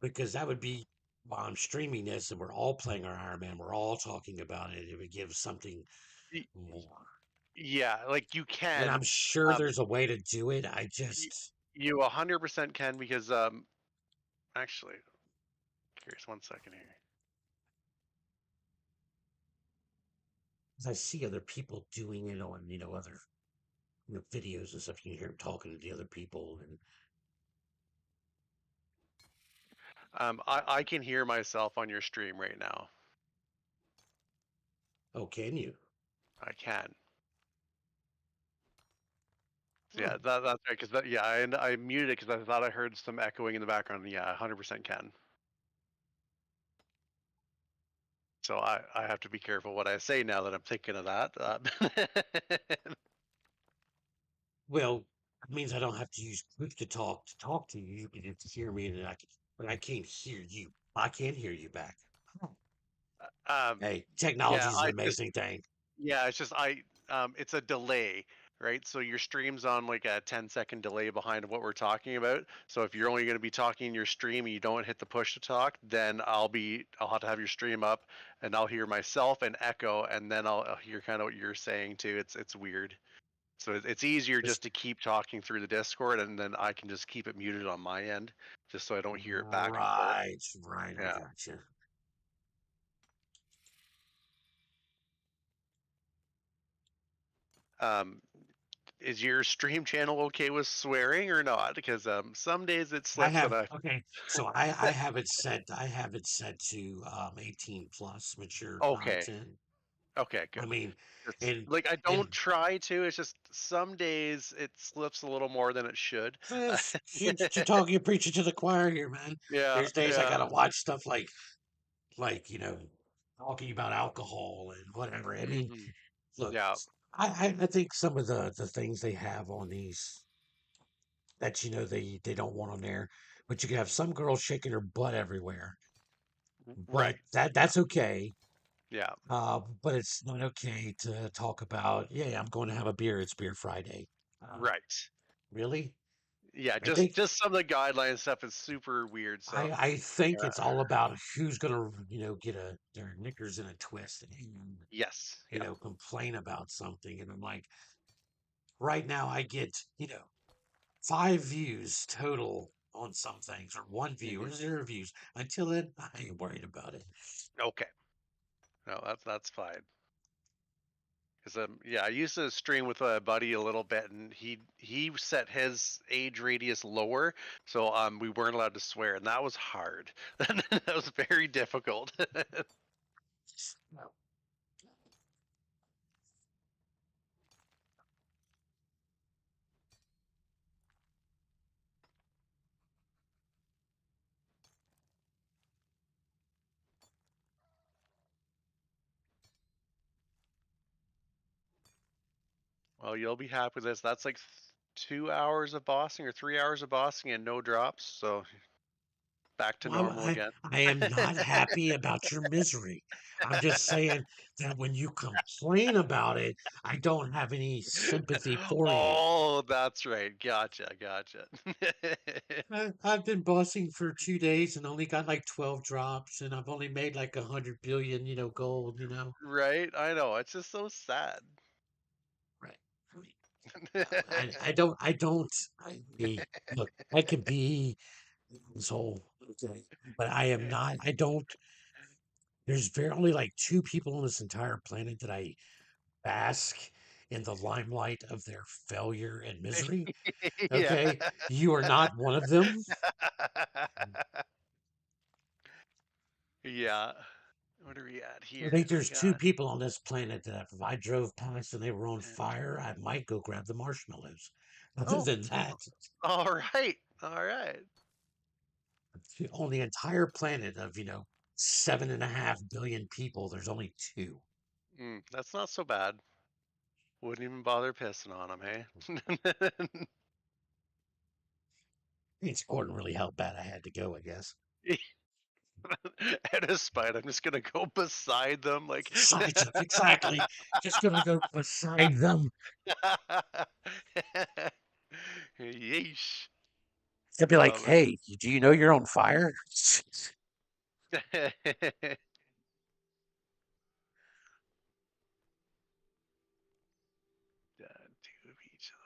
because that would be while I'm streaming this and we're all playing our Iron Man, we're all talking about it. It would give something more. Yeah, like you And can. I'm sure Um, there's a way to do it. I y- just, you 100% can because actually, curious 1 second here. as I see other people doing it on, other, videos and stuff. You can hear them talking to the other people, and I can hear myself on your stream right now. oh, can you? I can. So Hmm. yeah, that's right. Because yeah, I muted it because I thought I heard some echoing in the background. Yeah, 100% can. So I have to be careful what I say now that I'm thinking of that. Well, it means I don't have to use proof to talk to you. You can just hear me, and but I can't hear you. I can't hear you back. um, Hey, yeah, technology is an amazing thing. yeah, it's just it's a delay, right? So your stream's on like a 10-second delay behind what we're talking about. So if you're only going to be talking in your stream and you don't hit the push to talk, then I'll have to have your stream up and I'll hear myself and echo, and then I'll hear kind of what you're saying too. It's weird. So it's easier Just just to keep talking through the Discord, and then I can just keep it muted on my end, just so I don't hear it back and forth. right, right. I Yeah. gotcha. Um, is your stream channel okay with swearing or not? Because some days it I slips, and have I okay. So I have it set. I have it set to 18 plus mature okay, content. okay, I good. mean, It's and like I don't and try to. It's just some days it slips a little more than it should. you're talking, you're preaching to the choir here, man. Yeah, There's days I yeah, gotta watch stuff like talking about alcohol and whatever. I mean, hmm, look, yeah, I think some of the things they have on these that they don't want on there, but you can have some girl shaking her butt everywhere, but right, that's okay. yeah, But it's not okay to talk about, yeah, I'm going to have a beer. It's Beer Friday. right. Really? Yeah, I think just some of the guideline stuff is super weird. So I think yeah, it's all about who's gonna, get their knickers in a twist and yes, yeah, complain about something. And I'm like, right now I get, 5 views total on some things, or one view, hmm, or 0 views. Until then, I ain't worried about it. okay. No, that's fine. Because yeah, I used to stream with a buddy a little bit, and he set his age radius lower, so we weren't allowed to swear, and that was hard. That was very difficult. No. Well, you'll be happy with this. That's like 2 hours of bossing or 3 hours of bossing and no drops. So back to Well, normal again. I am not happy about your misery. I'm just saying that when you complain about it, I don't have any sympathy for you. Oh, that's right. Gotcha, gotcha. I've been bossing for 2 days and only got like 12 drops, and I've only made like 100 billion, gold. Right? I know. It's just so sad. Right. I mean, look, I could be this whole, okay, but I am not, I don't, there's very only like two people on this entire planet that I bask in the limelight of their failure and misery. Yeah. Okay. You are not one of them. Yeah. What are we at I here? think We there's two got people on this planet that if I drove past and they were on fire, I might go grab the marshmallows. Other oh, than that, all right. All right. on the entire planet of, 7.5 billion people, there's only two. That's not so bad. Wouldn't even bother pissing on him, hey? It's Gordon really how bad I had to go, I guess. At his spite, I'm just gonna go beside them, like. Beside them, exactly. Just gonna go beside them. Yeesh. They'll be like, Oh man. hey, do you know you're on fire? Two of each of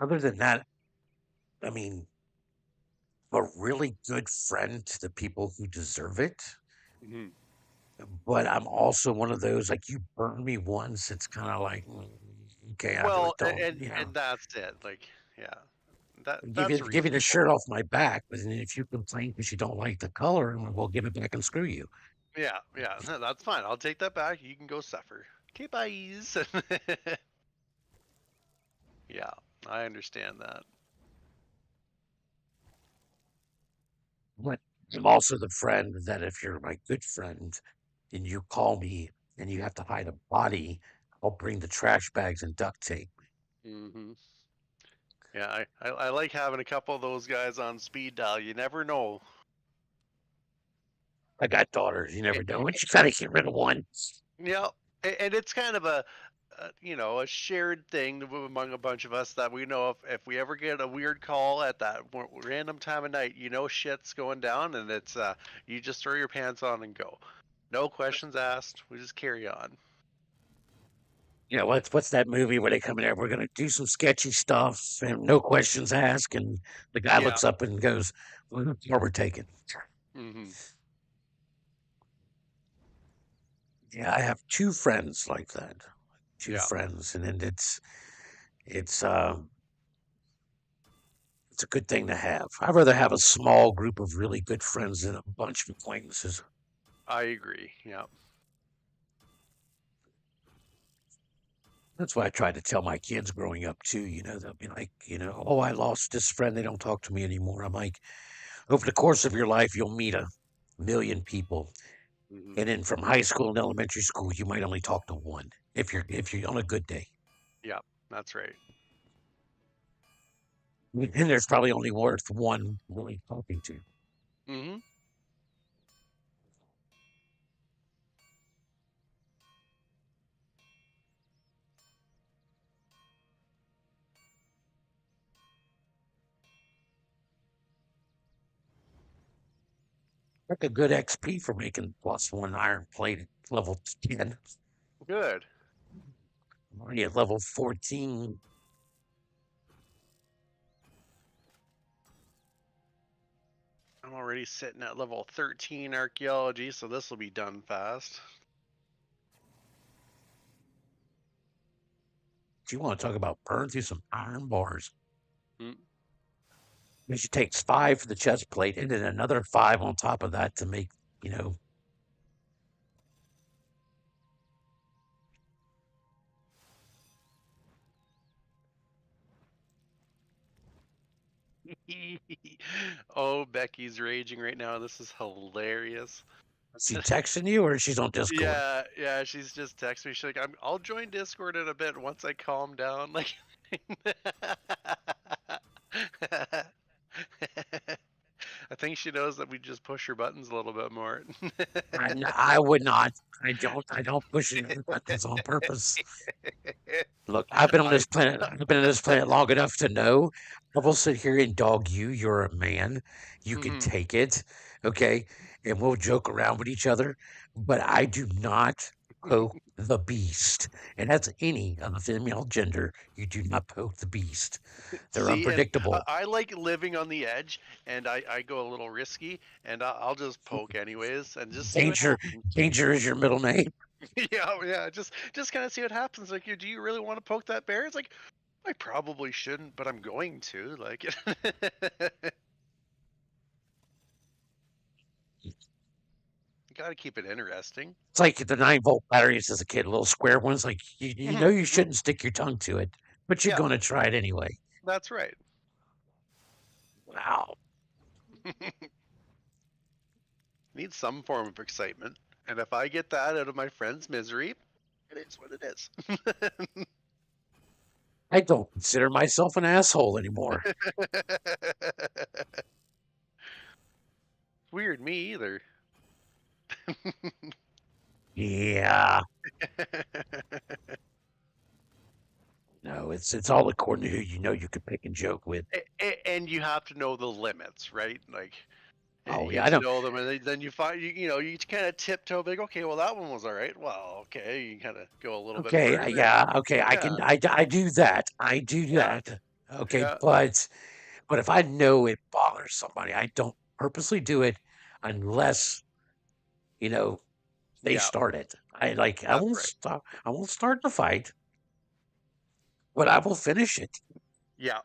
Other than that, I mean, a really good friend to the people who deserve it. them. But I'm also one of those like you burn me once, it's kind of like okay, I really Well, don't, and that's it. Like, yeah, give you that's give you the shirt reasonable. off my back, but then if you complain because you don't like the color, we'll give it back and screw you. Yeah, yeah, that's fine. I'll take that back. You can go suffer. Okay, byes. Yeah, I understand that. But I'm also the friend that if you're my good friend and you call me and you have to hide a body, I'll bring the trash bags and duct tape. Hmm. Yeah, I like having a couple of those guys on speed dial. You never know. I got daughters, you never know. And you gotta get rid of one. Yeah, and it's kind of a shared thing among a bunch of us that we know if we ever get a weird call at that random time of night, shit's going down, and it's you just throw your pants on and go. No questions asked. We just carry on. What's that movie where they come in there? We're gonna do some sketchy stuff and no questions asked. And the guy Yeah. looks up and goes, "Well, where we're taking." Hmm. Yeah, I have two friends like that. Two Yeah. friends, and then it's it's a good thing to have. I'd rather have a small group of really good friends than a bunch of acquaintances. I agree. Yeah. That's why I try to tell my kids growing up too. They'll be like, oh, I lost this friend. They don't talk to me anymore. I'm like, over the course of your life, you'll meet a million people. Hmm. And then from high school and elementary school, you might only talk to one if you're on a good day. Yeah. That's right. And there's probably only worth one really talking to. Hmm. Like a good XP for making plus one iron plate at level 10. Good. I'm already at level 14. I'm already sitting at level 13 archaeology, so this will be done fast. If you want to talk about burn through some iron bars, Mm. because it takes 5 for the chest plate and then another 5 on top of that to make, you know, Oh, Becky's raging right now. This is hilarious. Is she texting you or she's on Discord? Yeah, yeah, she's just texting me. She's like, I'll join Discord in a bit once I calm down. Like, I think she knows that we just push her buttons a little bit more. I would not. I don't push any buttons on purpose. Look, I've been on I this planet. I've been on this planet long enough to know I will sit here and dog you. You're a man. You can mhm. take it, okay? And we'll joke around with each other. But I do not poke the beast, and that's any of the female gender. You do not poke the beast. They're See, and unpredictable. I like living on the edge, and I go a little risky, and I'll just poke anyways, and just see what Danger, happens. danger is your middle name. Yeah, yeah, just kind of see what happens. Like, do you really want to poke that bear? It's like, I probably shouldn't, but I'm going to. Like, It's you got to keep it interesting. like the 9-volt batteries as a kid, little square ones. Like you know, Mhm, you mhm. shouldn't stick your tongue to it, but you're Yeah, going to try it anyway. that's right. Wow. Need some form of excitement, and if I get that out of my friend's misery, it is what it is. I don't consider myself an asshole anymore. Weird, me either. Yeah. No, it's all according to who you know you can pick and joke with. And you have to know the limits, right? Like, Oh you yeah, get I to don't. know them, and then you find you know you kind of tiptoe, like, okay, well that one was all right. Well, okay, you kind of go a little bit Okay, further. yeah, okay, I Yeah, can. I do that. I do yeah, that. Okay, yeah, but if I know it bothers somebody, I don't purposely do it unless you know they yeah. start it. I like. I That's won't right. stop. I won't start the fight, but I will finish it. Yeah.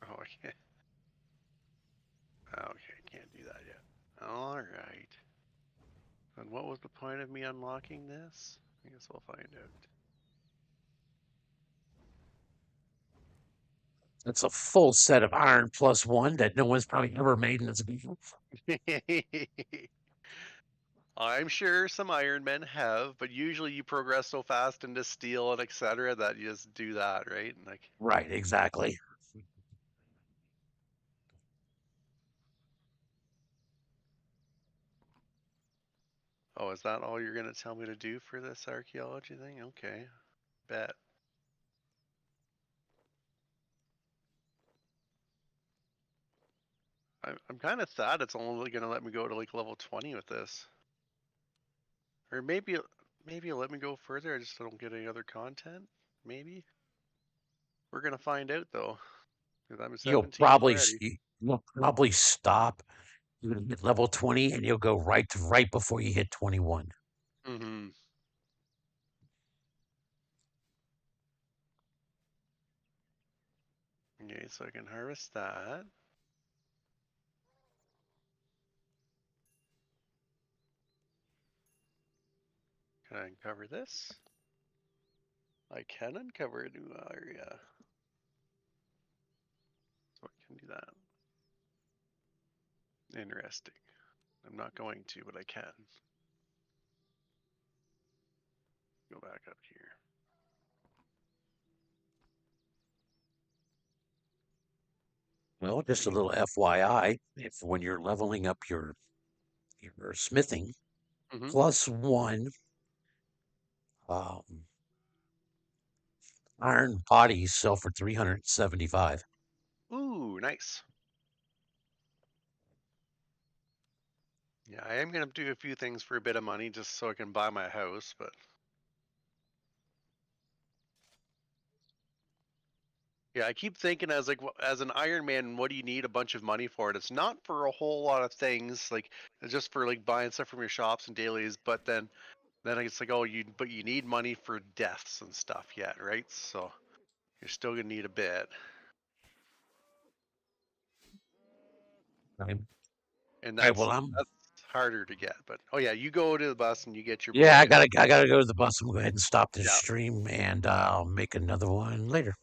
Oh, okay. Okay, can't do that yet. All right. And what was the point of me unlocking this? I guess we'll find It's a full set of iron plus one that no one's probably ever made in this game. out. I'm sure some Iron Men have, but usually you progress so fast into steel and etc. that you just do that, right? And like, Right, exactly. oh, is that all you're gonna tell me to do for this archaeology thing? Okay, bet. I'm kind of sad it's only gonna let me go to like level 20 with this, or maybe it'll let me go further. I just don't get any other content. Maybe we're gonna find out though, because I'm You'll 17 probably already. you'll probably stop. You're gonna hit level 20, and you'll go right before you hit 21. Mm-hmm. Okay, so I can harvest that. Can I uncover this? I can uncover a new area. So I can do that. Interesting. I'm not going to, but I can. Go back up here. Well, just a little FYI, if when you're leveling up your smithing, Mm-hmm. plus one um, iron bodies sell for 375. Ooh, nice. Yeah, I am gonna do a few things for a bit of money just so I can buy my house, but yeah, I keep thinking as like as an Iron Man, what do you need a bunch of money for? It's not for a whole lot of things, like it's just for like buying stuff from your shops and dailies, but then it's like, oh, you need money for deaths and stuff yet, right? So you're still gonna need a bit. Right? and All right, well, that's harder to get. But oh yeah, you go to the bus and you get your yeah, boy. I gotta go to the bus. I'm gonna go ahead and stop this Yeah. stream, and I'll make another one later.